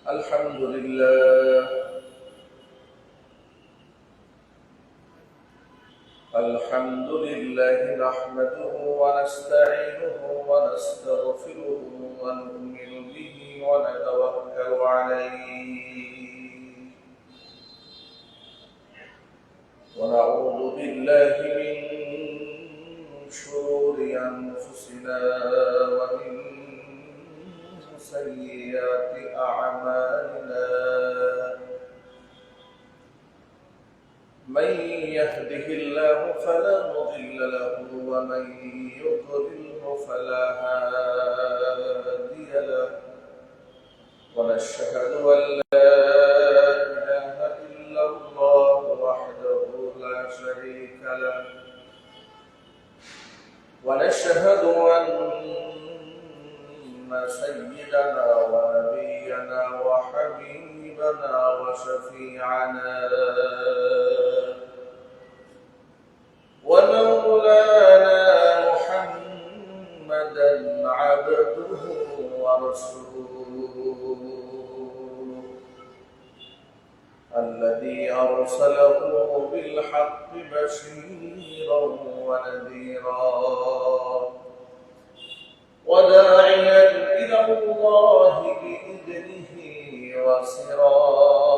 الحمد لله نحمده ونستعينه ونستغفره ونؤمن به ونتوكل عليه ونعوذ بالله من شرور أنفسنا ومن سيئات أعمالنا من يهده الله فلا مضل له ومن يضلله فلا هادي له ونشهد أن لا إله إلا الله وحده لا شريك له ونشهد أن سيدنا ونبينا وحبيبنا وشفيعنا ومولانا محمدا عبده ورسوله الذي أرسله بالحق بشيرا ونذيرا وداعيا إلى الله بإذنه وسراجا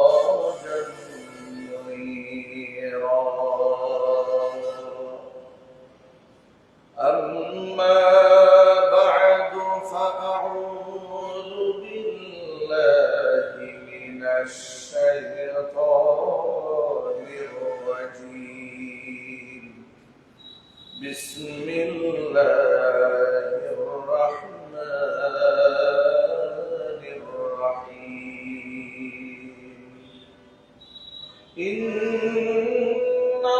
منيرا أما بعد فأعوذ بالله من الشيطان الرجيم بسم الله الرحمن الرحيم إن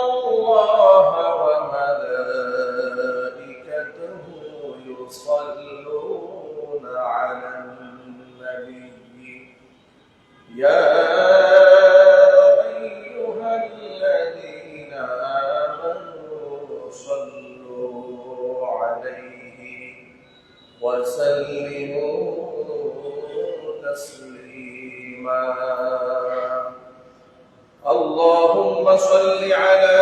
الله وملائكته يصلون على النبي يا أيها الذين آمنوا صلوا عليه وسلموا تسليما اللهم صل على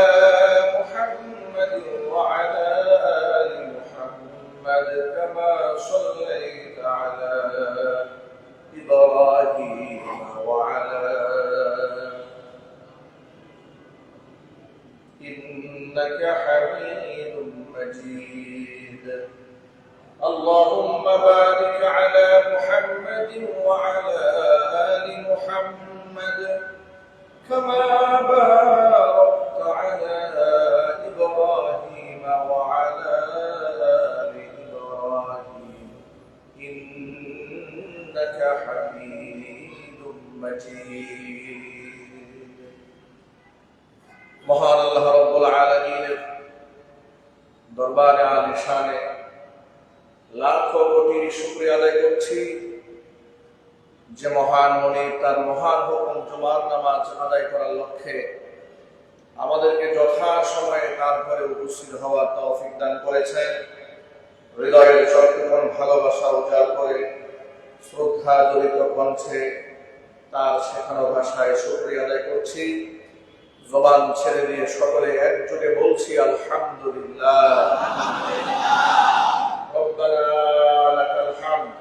محمد وعلى آل محمد كما صليت على إبراهيم وعلى إنك حميد مجيد اللهم بارك على محمد وعلى آل محمد كما باركت على إبراهيم وعلى آل إبراهيم إنك حميد مجيد মহান আল্লাহ রাব্বুল আলামিনের দরবারে আলিশানে লাখো কোটি শুকরিয়া আদায় করছি যে মহান মনিব তার মহান হুকুম জুমার নামাজ আদায় করার লক্ষ্যে আমাদেরকে যথাসময়ে তার ঘরে উপস্থিত হওয়ার তৌফিক দান করেছেন। হৃদয়ের চট্টগ্রাম ভালোবাসা উজাড় করে শ্রদ্ধা জড়িত কণ্ঠে তার শেখানো ভাষায় শুকরিয়া আদায় করছি। জবান ছেড়ে দিয়ে সকলে একযোগে বলছি আলহামদুলিল্লাহ। ربنا لك الحمد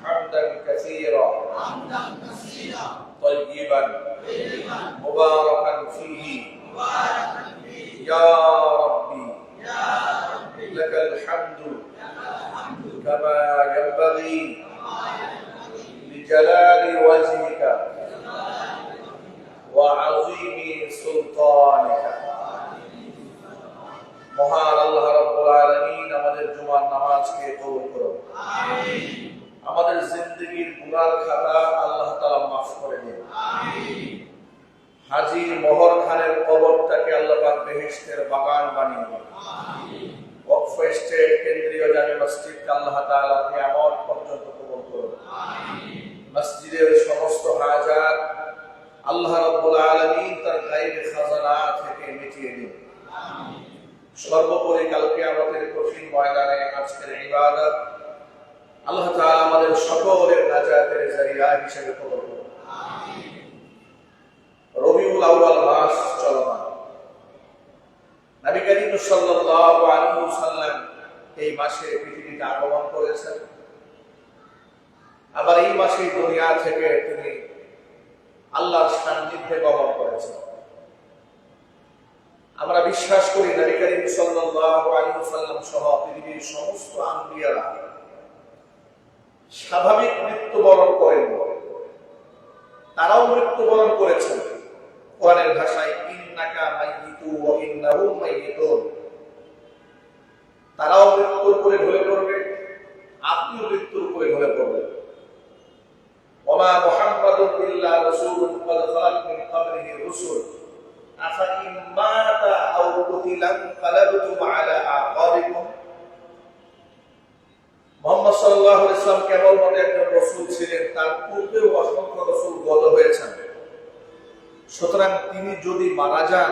حمدا كثيرا طيبا مباركا فيه يا ربي لك الحمد كما ينبغي لجلال وجهك وعظيم سلطانك মহান আল্লাহ রাব্বুল আলামিন আমাদের জুমার নামাজকে কবুল করুন। আমিন। আমাদের জিন্দেগীর গুনাহ খাতা আল্লাহ তাআলা মাফ করে দিন। আমিন। হাজী মোহর খানের কবরটাকে আল্লাহ পাক বেহেশতের বাগান বানিয়ে দিন। আমিন। ওয়াকফ স্টেট কেন্দ্রীয় জামে মসজিদকে আল্লাহ তাআলা কিয়ামত পর্যন্ত কবুল করুন। আমিন। মসজিদের সমস্ত হাজাত আল্লাহ রাব্বুল আলামিন তার গায়বী খাজানা থেকে মিটিয়ে দিন। আমিন। সর্বোপরি কাল কিয়ামতের কঠিন ময়দানে আজকের ইবাদত আল্লাহ তাআলা আমাদের সকলের নাজাতের জারিয়া হিসেবে কবুল করুন। রবিউল আউয়াল মাস চলমান। নবী করিম সাল্লাল্লাহু আলাইহি ওয়াসাল্লাম এই মাসে পৃথিবীতে আগমন করেছেন। আবার এই মাসে দুনিয়া থেকে তিনি আল্লাহর সান্নিধ্যে গমন করেছেন। আমরা বিশ্বাস করি নবী করিম সাল্লাল্লাহু আলাইহি ওয়াসাল্লাম সহ পৃথিবীর সমস্ত আম্বিয়ারা স্বাভাবিক মৃত্যুবরণ করেন, তারাও মৃত্যুবরণ করেছেন। কোরআনের ভাষায় ইন্নাকা মাইয়িতু ওয়া ইন্নাহুম মাইয়িতুন, তারাও মৃত্যুর উপরে ঢলে পড়বে, আপনিও মৃত্যুর উপরে ঢলে পড়বেন। ওয়া মা মুহাম্মাদুন ইল্লা রাসূলুন ক্বাদ খালাত মিন ক্বাবলিহি রুসুল আফা ইন মাতা আও কুতিলা ফালাবতুম আলা আকাবিকুম। মুহাম্মদ সাল্লাল্লাহু আলাইহি ওয়াসাল্লাম কেবলমাত্র একজন রাসূল ছিলেন, তার পূর্বেও অসংখ্য রাসূল গত হয়েছেন। সুতরাং তিনি যদি মারা যান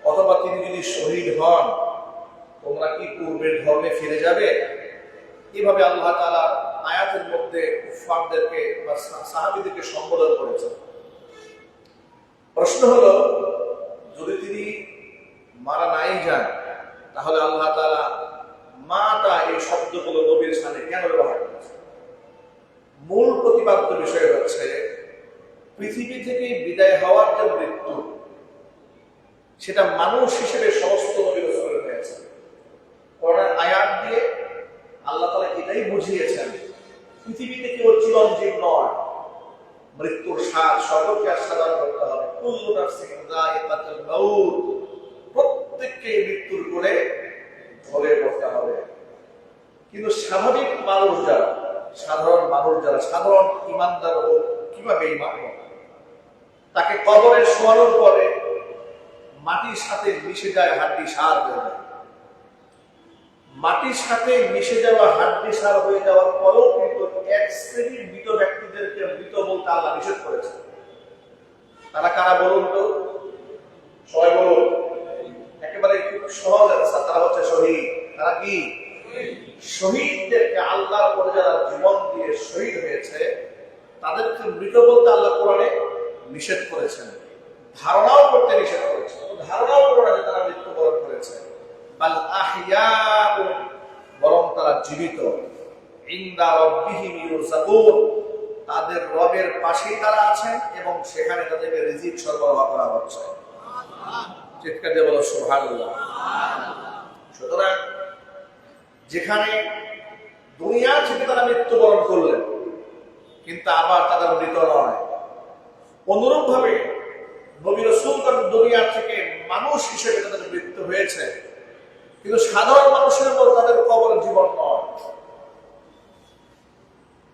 অথবা তিনি যদি শহীদ হন, তোমরা কি পূর্বের ধর্মে ফিরে যাবে? এভাবে আল্লাহ তাআলা আয়াতের মধ্যে কুফফারদেরকে বা সাহাবীদেরকে সম্বোধন করেছেন। প্রশ্ন হলো, যদি তিনি মারা নাই যান, তাহলে আল্লাহ তাআলা মাতা এই শব্দগুলো নবীর সামনে কেন ব্যবহার করেছেন? মূল প্রতিপাদ্য বিষয় হচ্ছে পৃথিবী থেকে বিদায় হওয়ার যে মৃত্যু, সেটা মানুষ হিসেবে সমস্ত নবী রাসূলের হয়েছে। কোরআনের আয়াত দিয়ে আল্লাহ তাআলা এটাই বুঝিয়েছেন, পৃথিবীতে কেউ চিরঞ্জীব নয়, মৃত্যুর স্বাদ সকলকে আস্বাদন করতে হবে। কুল্লু নাফসিন যায়িকাতুল মাউত, প্রত্যেককে মৃত্যুর করে ঝরে পড়তে হবে। কিন্তু স্বাভাবিক মানুষ যারা, সাধারণ মানুষ যারা, সাধারণ ঈমানদার হোক কিভাবে ঈমান হোক, তাকে কবরে শোয়ানোর পরে মাটির সাথে মিশে যায়, হাড্ডি সার হয়ে যায়। মাটির সাথে মিশে যাওয়া হাড্ডি সার হয়ে যাওয়ার পরেও কিন্তু এক শ্রেণীর মৃত ব্যক্তিদেরকে মৃত বলতে আল্লাহ নিষেধ করেছে। তারা কারা বলুন তো? সবাই বলুন, একেবারে খুব সহজ আছে, তারা হচ্ছে শহীদ। তারা কি? শহীদদেরকে আল্লাহর পরে যারা জীবন দিয়ে শহীদ হয়েছে তাদেরকে মৃত বলতে আল্লাহ কোরআনে নিষেধ করেছেন, ধারণাও করতে নিষেধ করেছেন। ধারণাও করে যে তারা মৃত্যুবরণ করেছে, বাল আহইয়াউন, বরং তারা জীবিত। ইনদা রাব্বিহিম ইউরযাকুন, তাদের রবের পাশেই তারা আছেন এবং সেখানে তাদেরকে রিজিক সরবরাহ করা হচ্ছে। চিৎকার দিয়ে বলো সুবহানাল্লাহ। সুতরাং যেখানে দুনিয়া থেকে তারা মৃত্যুবরণ করলেন কিন্তু আবার তারা মৃত নয়, অনুরূপ ভাবে নবী রাসূলগণ দুনিয়া থেকে মানুষ হিসেবে তাদের মৃত্যু হয়েছে, কিন্তু সাধারণ মানুষের মতো তাদের কবর জীবন নয়।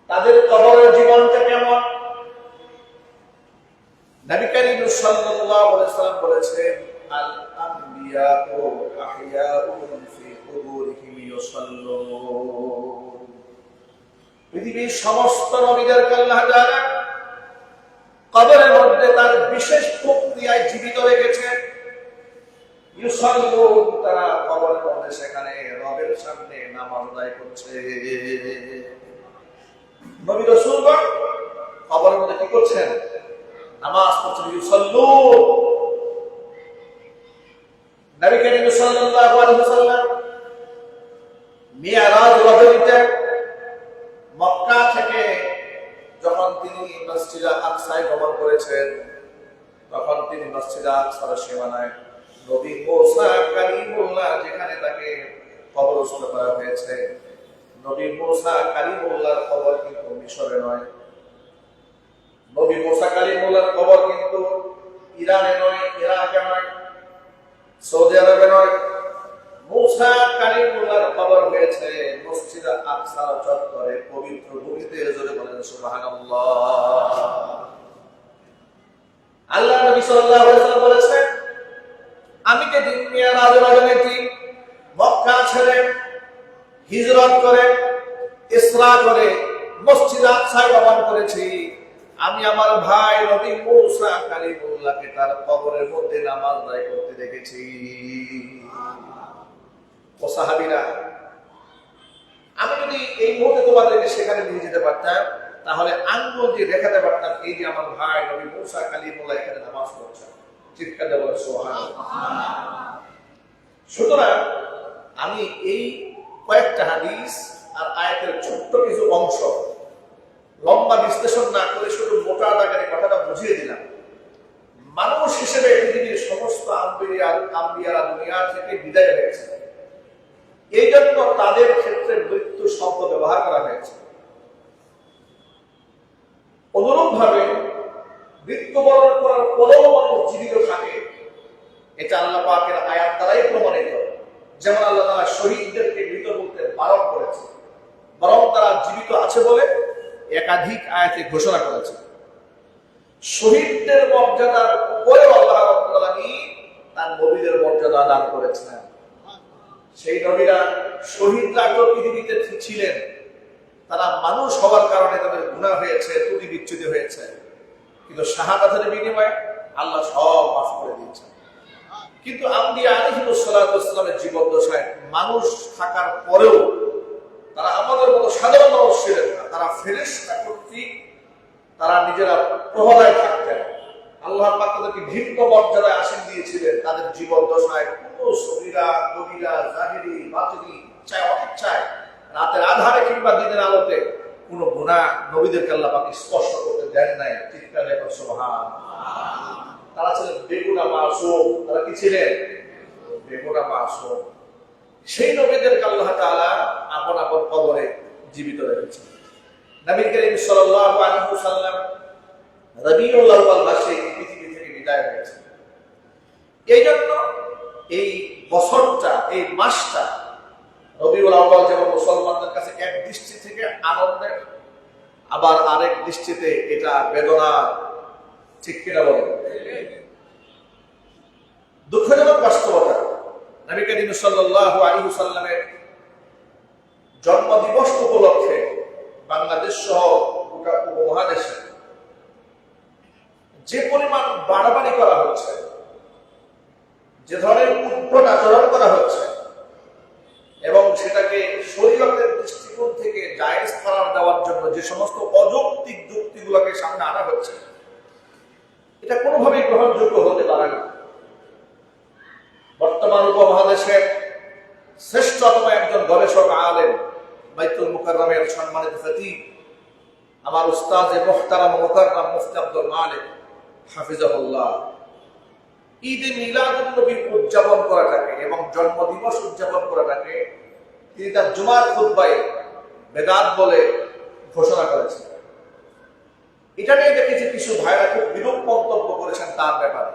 তাদের কবরের জীবনটা কেমন? নবী করিম সাল্লাল্লাহু আলাইহি ওয়াসাল্লাম বলেছেন, আল আমবিয়াউ আহইয়াউন ফি কুবুরিহিম ইউসাল্লুন। পৃথিবীর সমস্ত নবীদেরকে আল্লাহ তাআলা কবরের মধ্যে তার বিশেষ প্রক্রিয়ায় জীবিত রেখেছেন। ইউসাল্লুন, তারা কবরের মধ্যে সেখানে রবের সামনে নামাজ আদায় করছে। নবী রাসূলগণ কবরের মধ্যে কি করছেন? নামাজ পড়ছেন। ইউসাল্লুন। নবী করিম সাল্লাল্লাহু আলাইহি ওয়াসাল্লাম মিরাজ রজনীতে মক্কা থেকে যখন তিনি মসজিদে আকসায় গমন করেছেন, তখন তিনি মসজিদে আকসার সীমানায় নবী মুসা কালিমুল্লাহ যেখানে তাকে কবরস্থ করা হয়েছে, নবী মুসা কালিমুল্লাহর কবর কিন্তু মিশরে নয়, নবী মুসা কালিমুল্লাহর কবর কিন্তু ইরানে নয়, ইরাকে নয়, সৌদি আরবে নয়। মুসা কালিমুল্লাহর কবর হয়েছে মসজিদে আকসার চত্বরে, পবিত্র ভূমিতে। জোরে বলেন সুবহানাল্লাহ। আল্লাহ নবী সাল্লাল্লাহু আলাইহি ওয়াসাল্লাম বলেছেন, আমি যেদিন মিরাজ রজনীতে মক্কা ছেড়ে হিজরত করে ইসরা করে মসজিদে আকসায় গমন করেছি, আমি আমার ভাই নবী মুসা কালিমুল্লাহকে তার কবরের মধ্যে নামাজ আদায় করতে দেখেছি। ও সাহাবীরা, আমি যদি এই মুহূর্তে তোমাদেরকে সেখানে নিয়ে যেতে পারতাম, তাহলে আঙ্গুল দিয়ে দেখাতে পারতাম এই যে আমার ভাই নবী মুসা কালিমুল্লাহ এখানে নামাজ পড়ছেন। চিৎকার দিয়ে বলেন সুবহানাল্লাহ। সুতরাং আমি এই কয়েকটা হাদিস আর আয়াতের ছোট্ট কিছু অংশ লম্বা বিশ্লেষণ না করে শুধু মোটা দাগের কথাটা বুঝিয়ে দিলাম। মানুষ হিসেবে পৃথিবীর সমস্ত আম্বিয়ারা দুনিয়া থেকে বিদায় হয়েছে, এই জন্য তাদের ক্ষেত্রে মৃত্যু শব্দ ব্যবহার করা হয়েছে। অনুরূপ ভাবে মৃত্যুবরণ করার পরেও মানুষ জীবিত থাকে, এটা আল্লাহ পাকের আয়াত দ্বারাই প্রমাণিত। যেমন আল্লাহ তাআলা শহীদদেরকে মৃত বলতে বারণ করেছে, বরং তারা জীবিত আছে বলে একাধিক আয়াতে ঘোষণা করেছে। শহীদদের মর্যাদার উপরেও আল্লাহ রাব্বুল আলামিন তার নবীদের মর্যাদা দান করেছেন। সেই নবীরা শহীদরা তো পৃথিবীতে ছিলেন, তারা মানুষ হওয়ার কারণে তাদের গুনাহ হয়েছে, ত্রুটি বিচ্যুতি হয়েছে, কিন্তু শাহাদাতের বিনিময়ে আল্লাহ সব মাফ করে দিয়েছেন। কিন্তু আম্বিয়া আলাইহিস সালাতু ওয়াস সালামের জীবদ্দশায় মানুষ থাকার পরেও তারা আমাদের মতো সাধারণ মানুষ ছিলেন না, তারা ফেরেশতা কর্তৃক তারা নিজেরা প্রহরায় থাকতেন। আল্লাহ পাক তাদেরকে ভিন্ন মর্যাদায় আসীন দিয়েছিলেন। তাদের জীবদ্দশায় কোনো সগীরা কবিরা জাহিরি বাতিনি চাই অনিচ্ছায় রাতের আধারে কিংবা দিনের আলোতে কোনো গুনাহ নবীদেরকে আল্লাহ পাক স্পর্শ করতে দেন নাই। চিৎকার দিয়ে সুবহানাল্লাহ। তারা ছিলেন বেগুনা মাসুম। তারা কি ছিলেন? বেগুনা মাসুম। সেই নবীদেরকে আল্লাহ তাআলা আপন আপন কবরে জীবিত রেখেছেন। নবী করিম সাল্লাল্লাহু আলাইহি ওয়াসাল্লাম রবিউল আউয়াল মাসে পৃথিবী থেকে বিদায় হয়েছেন। এই জন্য এই বছরটা, এই মাসটা রবিউল আউয়াল যেমন মুসলমানদের কাছে এক দৃষ্টি থেকে আনন্দের, আবার আরেক দৃষ্টিতে এটা বেদনা। ঠিক কিনা বলেন? দুঃখজনক বাস্তবতা। নবী করিম সাল্লাল্লাহু আলাইহি ওয়াসাল্লামের জন্মদিবস উপলক্ষে বাংলাদেশ সহ গোটা উপমহাদেশে যে পরিমাণ বাড়াবাড়ি করা হচ্ছে, যে ধরনের উদ্ভট আচরণ করা হচ্ছে এবং সেটাকে শরীয়তের দৃষ্টিকোণ থেকে জায়েজ করার দেওয়ার জন্য যে সমস্ত অযৌক্তিক যুক্তিগুলোকে সামনে আনা হচ্ছে, এটা কোনোভাবেই গ্রহণযোগ্য হতে পারে না। বর্তমান উপমহাদেশের শ্রেষ্ঠতম একজন গবেষক আলেম, বাইতুল মুকাররমের সম্মানিত খতিব, আমার উস্তাদ মুহতারাম মুকাররম মুফতি আব্দুল মালিক হাফিজাহুল্লাহ, ঈদে মিলাদুন নবী উদযাপন করাটাকে এবং জন্মদিবস উদযাপন করাটাকে তিনি তার জুমার খুতবায় বেদাত বলে ঘোষণা করেছেন। এটা নিয়ে দেখেছি কিছু ভাইরা খুব বিরূপ মন্তব্য করেছেন তার ব্যাপারে।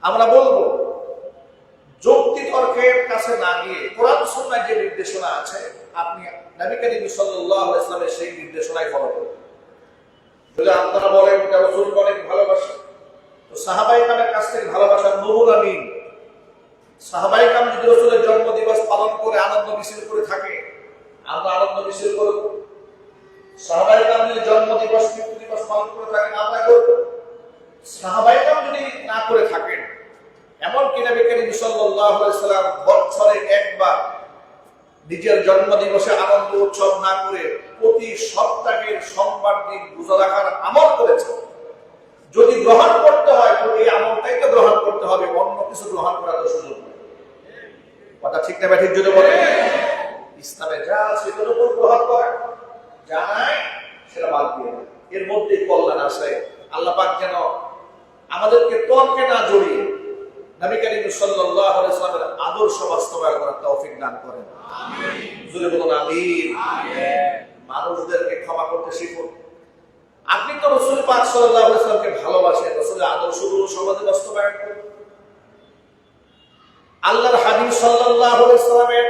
আমরা বলবো, যুক্তি তর্কের কাছে না গিয়ে কোরআন সুন্নাহয় যে নির্দেশনা আছে, আপনি নবী করিম সাল্লাল্লাহু আলাইহি ওয়াসাল্লামের সেই নির্দেশনাই ফলো করুন। যদি আপনারা বলেন যে রাসূলকে অনেক ভালোবাসা, তো সাহাবায়ে কেরামের কাছ থেকে ভালোবাসার নমুনা নিন। সাহাবায়ে কেরাম যদি রাসূলের জন্মদিবস পালন করে আনন্দ মিছিল করে থাকে, আমরা আনন্দ মিছিল করব। সাহাবায়ে কেরাম যদি জন্মদিবস মৃত্যু দিবস পালন করে থাকেন, আমরা করব। সাহাবায়ে কেরাম যদি না করে থাকেন, এমনকি নবী করিম সাল্লাল্লাহু আলাইহি ওয়াসাল্লাম বছরে একবার নিজের জন্মদিবসে আনন্দ উৎসব না করে প্রতি সপ্তাহের সোমবার দিন রোজা রাখার আমল করেছেন। যদি গ্রহণ করতে হয় তো এই আমলটাই তো গ্রহণ করতে হবে, অন্য কিছু গ্রহণ করার তো সুযোগ নেই। কথা ঠিক না ঠিক যদি বলে, ইসলামে যা আছে সেটার উপর গ্রহণ করা, যা নাই সেটা বাদ দিয়ে দেয়। এর মধ্যে কল্যাণ আছে। আল্লাহ পাক যেন আমাদেরকে তর্কে না জড়িয়ে নবী করিম সাল্লাল্লাহু আলাইহি ওয়াসাল্লামের আদর্শ বাস্তবায়ন করার তৌফিক দান করেন। আমিন। জোরে বলুন আমিন। আমিন। মানুষদেরকে ক্ষমা করতে শিখুন। আপনি তো রাসূল পাক সাল্লাল্লাহু আলাইহি ওয়াসাল্লামকে ভালোবাসেন, রাসূলের আদর্শগুলো সমাজে বাস্তবায়ন করুন। আল্লাহর হাবিব সাল্লাল্লাহু আলাইহি ওয়াসাল্লামের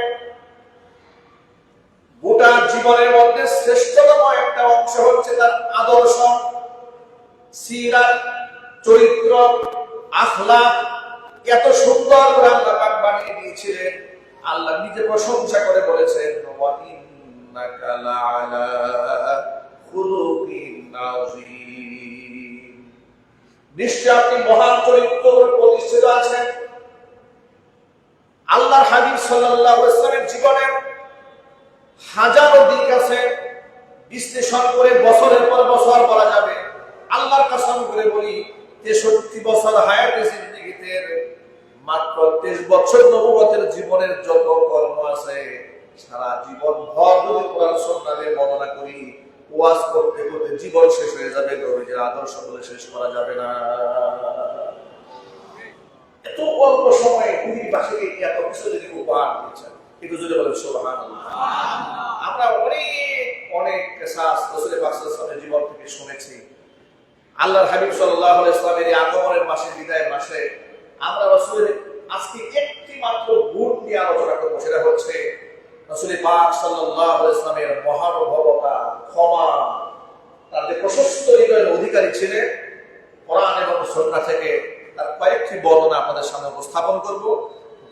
গোটা জীবনের মধ্যে শ্রেষ্ঠতম একটা অংশ হচ্ছে তার আদর্শ, সিরাত, চরিত্র, আখলাক। এত সুন্দর করে আল্লাহ পাক বানিয়ে দিয়েছিলেন। আল্লাহ নিজে প্রশংসা করে বলেছেন, ওয়া ইন্নাকা লাআলা খুলুকিন আযীম। নিশ্চয় আপনি মহান চরিত্রে প্রতিষ্ঠিত আছেন। আল্লাহর হাবিব সাল্লাল্লাহু আলাইহি ওয়াসাল্লামের জীবনের হাজারো দিক আছে, বিশ্লেষণ করে বছরের পর বছর বলা যাবে। আল্লাহর কসম করে বলি, 63 বছর হায়াতে জিন্দেগিতে মাত্র 23 বছর নবুয়তের জীবনের যত কর্ম আছে, সারা জীবন ভর যদি কোরআন সুন্নাহর বর্ণনা করি, ওয়াজ করতে করতে জীবন শেষ হয়ে যাবে, নবীজির আদর্শ বলে শেষ করা যাবে না। এত অল্প সময়ে পৃথিবীবাসীকে এত কিছু যদি উপহার দিয়েছেন, একটু যদি বলেন সুবহানাল্লাহ। আমরা অনেক কেসাস রাসূল পাক সাল্লাল্লাহু আলাইহি ওয়াসাল্লামের জীবন থেকে শুনেছি। আল্লাহর হাবিব সাল্লাল্লাহু আলাইহি ওয়াসাল্লামের আগমনের মাসে, বিদায়ের মাসে আমরা রাসূলের আজকে একটি মাত্র গুণ নিয়ে আলোচনা করব, সেটা হচ্ছে রাসূল পাক সাল্লাল্লাহু আলাইহি ওয়াসাল্লামের মহানুভবতা, ক্ষমা, তার যে প্রশস্ত হৃদয়ের অধিকারী ছিলেন। কোরআন এবং সুন্নাহ থেকে তার কয়েকটি বর্ণনা আপনাদের সামনে উপস্থাপন করব,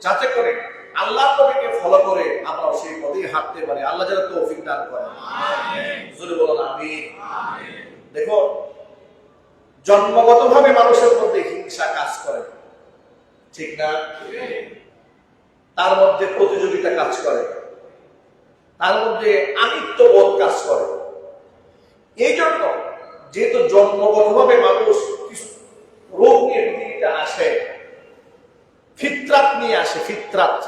যাতে করে আল্লাহর নবীকে ফলো করে আমরা সেই পথেই হাঁটতে পারি। আল্লাহ যেন তৌফিক দান করেন, আমিন। জোরে বলুন আমিন। দেখো, জন্মগতভাবে মানুষের মধ্যে হিংসা কাজ করে, ঠিক না? তার মধ্যে প্রতিযোগিতা কাজ করে, তার মধ্যে আমিত্ববোধ কাজ করে। এই জন্য যেহেতু জন্মগতভাবে মানুষ কিছু রোগ নিয়ে পৃথিবীতে আসে, ফিতরাত নিয়ে আসে, ফিতরাত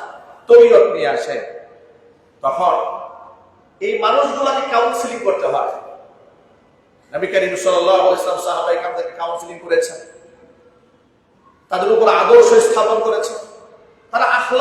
তবিয়ত নিয়ে আসে, তখন এই মানুষগুলোকে কাউন্সিলিং করতে হয়। নবী করিম সাল্লাল্লাহু আলাইহি ওয়াসাল্লাম সাহাবায়ে কেরামদেরকে কাউন্সিলিং করেছেন, তাদের উপর আদর্শ স্থাপন করেছেন, তারা আখলাক